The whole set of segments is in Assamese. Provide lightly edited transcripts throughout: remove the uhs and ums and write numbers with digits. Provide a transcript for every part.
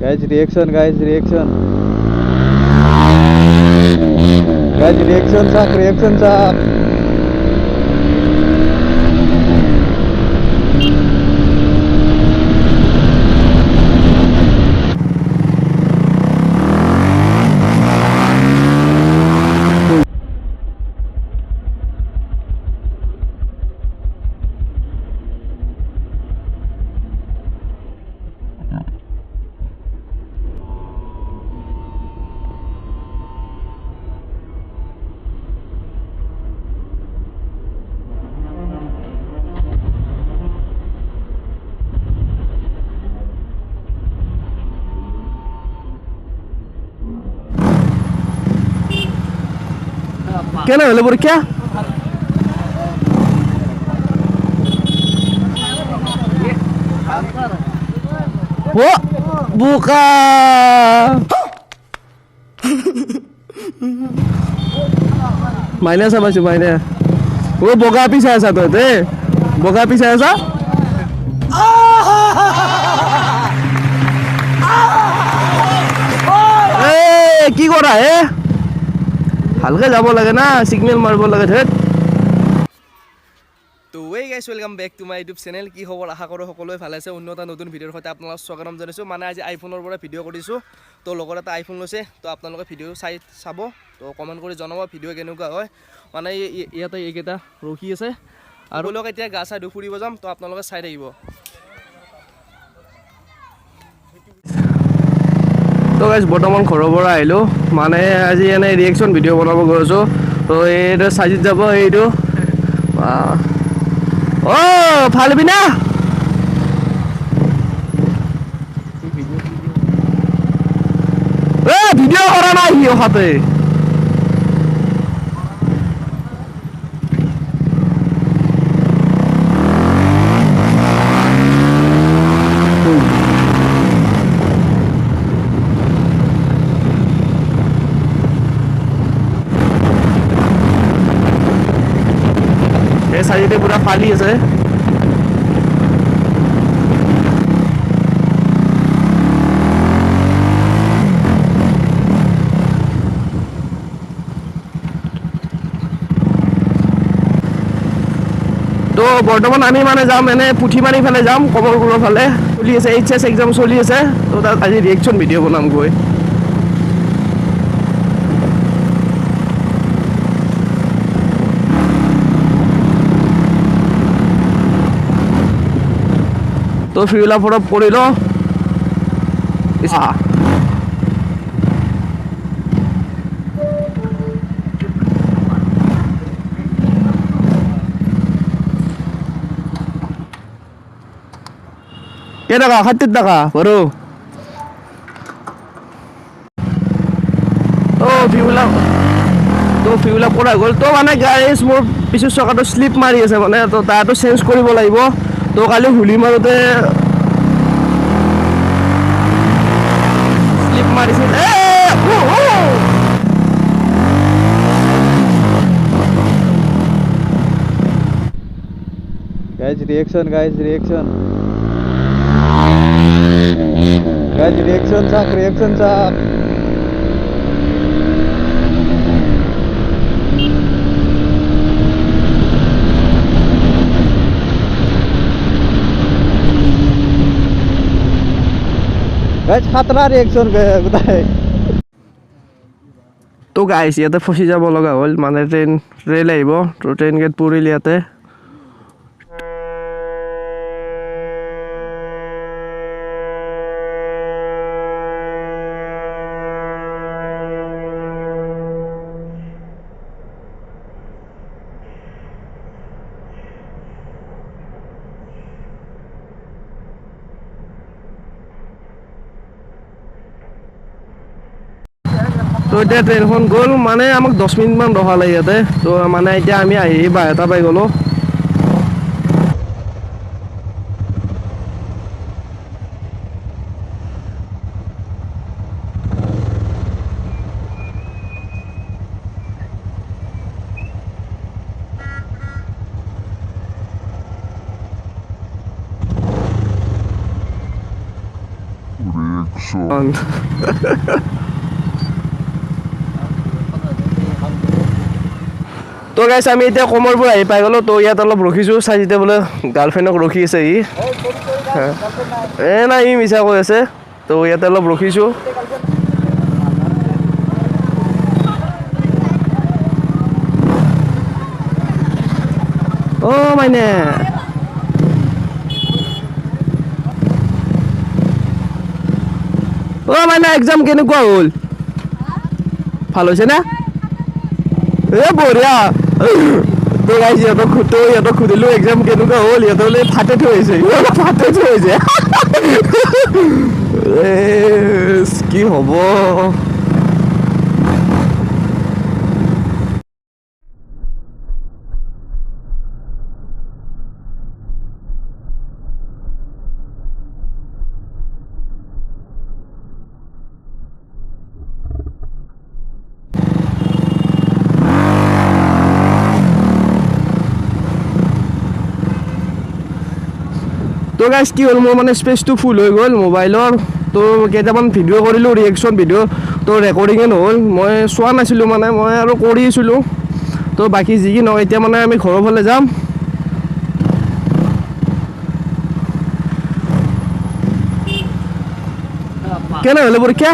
Guys, reaction, guys, reaction. Guys, reaction sak. কেন হলো পরীক্ষা? ও বোকা মাইনে আছা পাইছো মাইনে ও বগা পিছে আছা তই বগা পিছে আছা কি কৰা হে ভালকে যাব লাগে না সিগনেল মাৰিব লাগে ধেত তো way guys welcome back to my YouTube channel কি খবৰ আশা কৰোঁ সকলোৱে ভালে আছে উন্নত নতুন ভিডিঅ'ৰ সৈতে আপোনালোকক স্বাগতম জনাইছোঁ মানে আজি আইফোনৰ পৰা ভিডিঅ' কৰিছোঁ তো লগৰ এটা আইফোন লৈছে তো আপোনালোকে ভিডিঅ' চাব তো কমেণ্ট কৰি জনাব ভিডিঅ' কেনেকুৱা হয় মানে ইয়াতে এইকেইটা ৰখি আছে আৰু লোক এতিয়া গা চা ধুই ফুৰিব যাম তো আপোনালোকে চাই থাকিব তো গাইজ বৰ্তমান ঘৰৰ পৰা আহিলোঁ মানে আজি এনে ৰিয়েকশ্যন ভিডিঅ' বনাব গৈছোঁ তো এইটো চাইজিত যাব এইটো অ' ফালবি না ভিডিঅ' কৰা নাই সি অহাতে চাৰিতে পুৰা ফালি আছে তো বৰ্তমান আমি মানে যাম এনে পুঠিমাৰি ফালে যাম কমলপুৰৰ ফালে চলি আছে HS এক্সাম চলি আছে তো তাত আজি ৰিয়েকশ্যন ভিডিঅ' বনাম গৈ তো ফিউলা ফৰপ কৰি ল কে টাকা 70 টাকা বড় তো ফিউলা পৰা গ'ল তো মানে গাইছ মোৰ পিছৰ চকাটো স্লিপ মাৰি আছে মানে তো তাতো চেঞ্জ কৰিব লাগিব তো কালি হুলি মাৰোতে স্লিপ মাৰিছিল Guys, reaction, guys, reaction. Guys, reaction sak, reaction sak. Guys, khatra reaction gutai. তো গাইছ ইয়াতে ফচি যাব লগা হ'ল মানে ৰেল আহিব তো ট্ৰেইন গেট পৰিল ইয়াতে তো এতিয়া ট্ৰেইনখন গ'ল মানে আমাক 10 মিনিটমান ৰখালে ইয়াতে তো মানে এতিয়া আমি আহি 12টা পাই গ'লোঁ তো গাইছ আমি এতিয়া কমৰ পৰা আহি পাই গ'লোঁ তো ইয়াত অলপ ৰখিছোঁ চাই যেতিয়া বোলে গাৰ্লফ্ৰেণ্ডক ৰখি আছে ই নাই ই মিছা কৈ আছে তো ইয়াতে অলপ ৰখিছোঁ মাইনে মাইনা এক্সাম কেনেকুৱা হ'ল ভাল হৈছে না বঢ়িয়া তো গাইছ সিহঁতক সুধিলোঁ এক্সাম কেনেকুৱা হ'ল সিহঁতে বোলে ফাটে থৈ আহিছে ফাটে থৈ আহিছে কি হ'ব তো গাইছ কি হ'ল মোৰ মানে স্পেচটো ফুল হৈ গ'ল মোবাইলৰ তো কেইটামান ভিডিঅ' কৰিলোঁ ৰিয়েকশ্যন ভিডিঅ' তো ৰেকৰ্ডিঙে নহ'ল মই চোৱা নাছিলোঁ মানে মই আৰু কৰিছিলোঁ তো বাকী যি কি নহয় এতিয়া মানে আমি ঘৰৰ ফালে যাম কেনে হ'লে পৰীক্ষা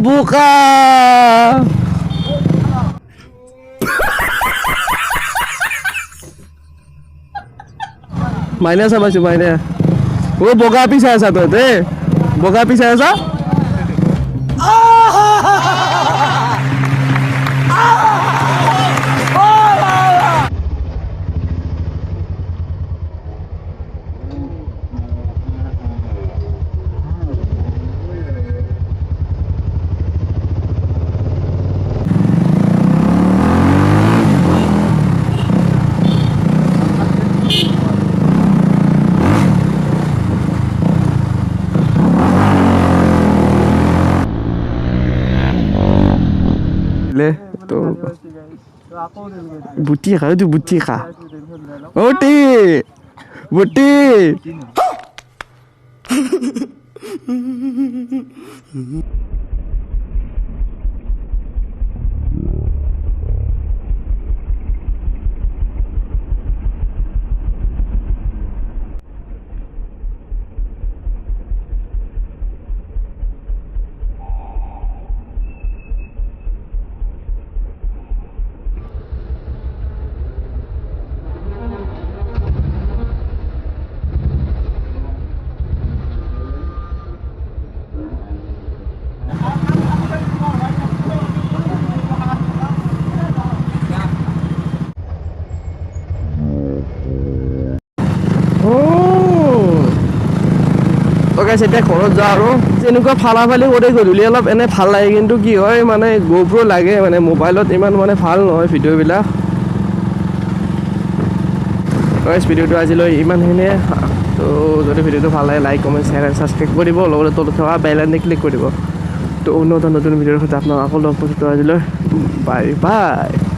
বোকা মাইনা চাবাইছো মাইনা বগা পিছাই আছা তহঁতে বগা পিছাই আছা তো বুটি খা তুই বুটি খা বুটি বুটি এতিয়া ঘৰত যাওঁ আৰু তেনেকুৱা ফালাফালি কৰি গধূলি অলপ এনে ভাল লাগে কিন্তু কি হয় মানে GoPro লাগে মানে মোবাইলত ইমান মানে ভাল নহয় ভিডিঅ'বিলাক ভিডিঅ'টো আজিলৈ ইমানখিনিয়ে তো যদি ভিডিঅ'টো ভাল লাগে like comment share and subscribe কৰিব লগতে তলত থকা বেল আইকনটো ক্লিক কৰি দিব তো নতুন ভিডিঅ'ৰ সৈতে আপোনাক আকৌ লগ পাইছোঁ আজিলৈ বাই বাই